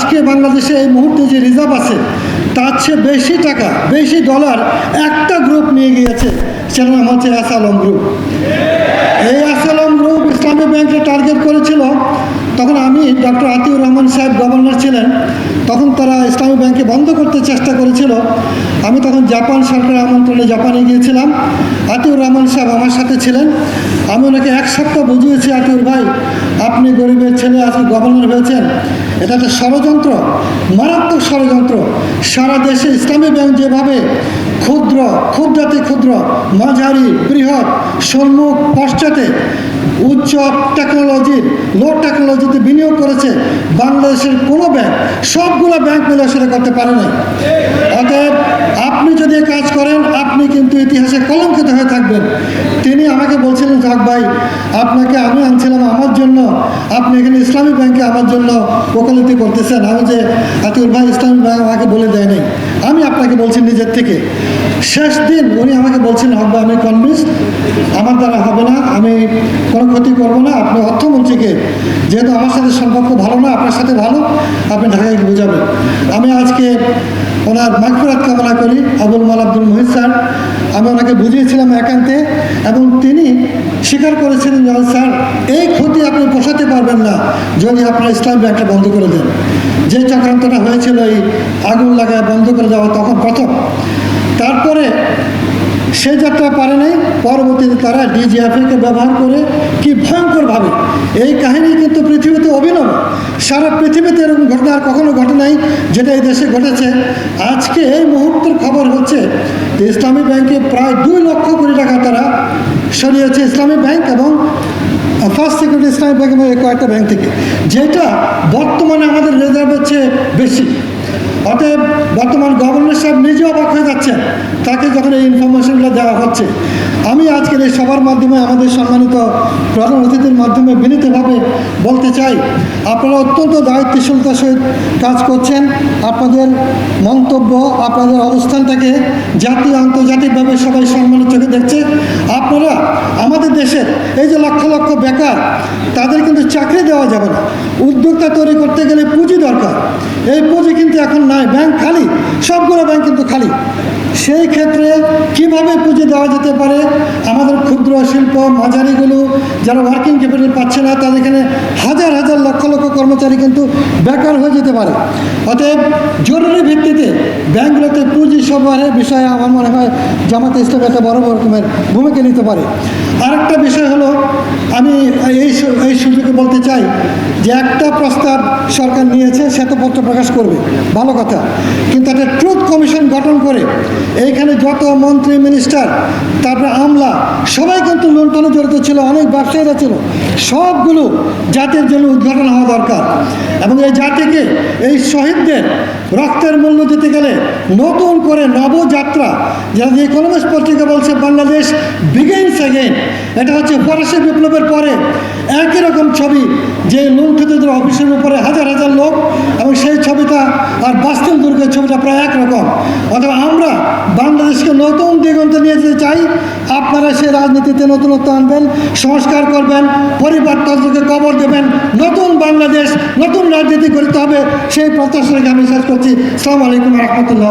আজকে বাংলাদেশে এই মুহূর্তে যে রিজার্ভ আছে তার চেয়ে বেশি টাকা, বেশি ডলার একটা গ্রুপ নিয়ে গিয়েছে, সেটার নাম হচ্ছে এসআলম গ্রুপ। এই এসআলম গ্রুপ ইসলামী ব্যাংকে টার্গেট করেছিল। তখন আমি ডক্টর আতিউর রহমান সাহেব গভর্নর ছিলেন, তখন তারা ইসলামী ব্যাংকে বন্ধ করতে চেষ্টা করেছিল। আমি তখন জাপান সরকারের আমন্ত্রণে জাপানে গিয়েছিলাম। আতিউর রহমান সাহেব আমার সাথে ছিলেন। আমি ওনাকে এক সপ্তাহ বুঝিয়েছি, আতিউর ভাই, আপনি গরিবের ছেলে আজকে গভর্নর হয়েছেন, এটা একটা ষড়যন্ত্র, মারাত্মক ষড়যন্ত্র। সারা দেশে ইসলামী ব্যাংক যেভাবে ক্ষুদ্রাতি ক্ষুদ্র, মাঝারি, বৃহৎ, সম্মুখ, পশ্চাতে, উচ্চ টেকনোলজির, লো টেকনোলজিতে বিনিয়োগ করেছে, বাংলাদেশের কোনো ব্যাংক, সবগুলো ব্যাংক মিলে সেটা করতে পারে না। অতএব আপনি যদি কাজ করেন, আপনি কিন্তু ইতিহাসে কলঙ্কিত হয়ে থাকবেন। তিনি আমাকে বলছিলেন, হক ভাই, আপনাকে আমি আনছিলাম আমার জন্য, আপনি এখানে ইসলামী ব্যাংকে আমার জন্য ওকালতি করতেছেন। আমি যে আতিউর ভাই, ইসলামী ব্যাংক আমাকে বলে দেয় নাই, আমি আপনাকে বলছি নিজের থেকে। শেষ দিন উনি আমাকে বলছেন, হক ভাই, আমি কনভিন্স, আমার দ্বারা হবে না, আমি কোনো ক্ষতি করবো না, আপনি অর্থমন্ত্রীকে, যেহেতু আমার সাথে সম্পর্ক ভালো না, আপনার সাথে ভালো, আপনি ঢাকায় বোঝাবেন। আমি আজকে ওনার মাগফিরাত কামনা করি, আবুল মাল আব্দুল মুহিত স্যার। আমি ওনাকে বুঝিয়েছিলাম একান্তে, এবং তিনি স্বীকার করেছিলেন যে স্যার, এই ক্ষতি আপনি পোষাতে পারবেন না যদি আপনার ইসলামী ব্যাংকটা বন্ধ করে দেন। যে চক্রান্তটা হয়েছিল এই আগুন লাগায় বন্ধ করে দেওয়া তখন প্রথম, তারপরে সে যাত্রা পারে নাই। পরবর্তীতে তারা ডিজিএফআইকে ব্যবহার করে কি ভয়ঙ্করভাবে, এই কাহিনী কিন্তু পৃথিবীতে অভিনব, সারা পৃথিবীতে এরকম ঘটনা আর কখনো ঘটে নাই যেটা এই দেশে ঘটেছে। আজকে এই মুহূর্তের খবর হচ্ছে যে ইসলামী ব্যাংকে প্রায় 2 লক্ষ কোটি টাকা তারা সরিয়েছে ইসলামী ব্যাংক এবং ফার্স্ট সিকিউরিটি ইসলামী ব্যাংক এবং কয়েকটা ব্যাংক থেকে, যেটা বর্তমানে আমাদের রিজার্ভের চেয়ে বেশি। অতএব বর্তমান গভর্নর সাহেব নিজে অবাক হয়ে যাচ্ছেন তাকে যখন এই ইনফরমেশনগুলো দেওয়া হচ্ছে। আমি আজকের এই সবার মাধ্যমে আমাদের সম্মানিত প্রধান অতিথির মাধ্যমে বিনীতভাবে বলতে চাই, আপনারা অত্যন্ত দায়িত্বশীলতার সহিত কাজ করছেন। আপনাদের মন্তব্য, আপনাদের অবস্থানটাকে জাতীয় আন্তর্জাতিকভাবে সবাই সম্মানের চোখে দেখছে। আপনারা আমাদের দেশের এই যে লক্ষ লক্ষ বেকার, তাদের কিন্তু চাকরি দেওয়া যাবে না। উদ্যোক্তা তৈরি করতে গেলে পুঁজি দরকার, এই পুঁজি কিন্তু এখন নাই, ব্যাংক খালি, সবগুলো ব্যাংক কিন্তু খালি। সেই ক্ষেত্রে কিভাবে পুঁজি দেওয়া যেতে পারে? আমাদের ক্ষুদ্র শিল্প, মাঝারিগুলো যারা ওয়ার্কিং ক্যাপিটাল পাচ্ছে না, তাদের এখানে হাজার হাজার লক্ষ লক্ষ কর্মচারী কিন্তু বেকার হয়ে যেতে পারে। অতএব জরুরি ভিত্তিতে ব্যাংকগুলোতে পুঁজি সরবরাহের বিষয়ে আমার মনে হয় জামাতে ইসলাম একটা বড় রকমের ভূমিকা নিতে পারে। আরেকটা বিষয় হলো, আমি এই সুযোগে বলতে চাই যে একটা প্রস্তাব সরকার নিয়েছে, শ্বেতপত্র প্রকাশ করবে, ভালো কথা, কিন্তু একটা ট্রুথ কমিশন গঠন করে এইখানে যত মন্ত্রী, মিনিস্টার, তারপরে আমলা, সবাই কিন্তু লুণ্ঠনে জড়িত ছিল, অনেক ব্যবসায়ীরা ছিল, সবগুলো জাতির জন্য উদ্ঘাটন হওয়া দরকার। এবং এই জাতিকে, এই শহীদদের রক্তের মূল্য দিতে গেলে নতুন করে নবযাত্রা, যারা যে ইকোনমিক্স পত্রিকা বলছে বাংলাদেশ বিগিনস অ্যাগেইন, এটা হচ্ছে ফরাসি বিপ্লবের পরে একই রকম ছবি, যে লুণ্ঠিতদের অফিসের উপরে হাজার হাজার লোক, এবং সেই ছবিটা আর বাস্তব দুর্গের ছবিটা প্রায় একরকম। অথবা আমরা বাংলাদেশকে নতুন দিগন্তে নিয়ে যেতে চাই। আপনারা সেই রাজনীতিতে নতুনত্ব আনবেন, সংস্কার করবেন, পরিবারতন্ত্রকে কবর দেবেন, নতুন বাংলাদেশ, নতুন রাজনীতি করতে হবে, সেই প্রত্যাশাকে আমি শেষ করছি। আসসালামু আলাইকুম রহমতুল্লাহ।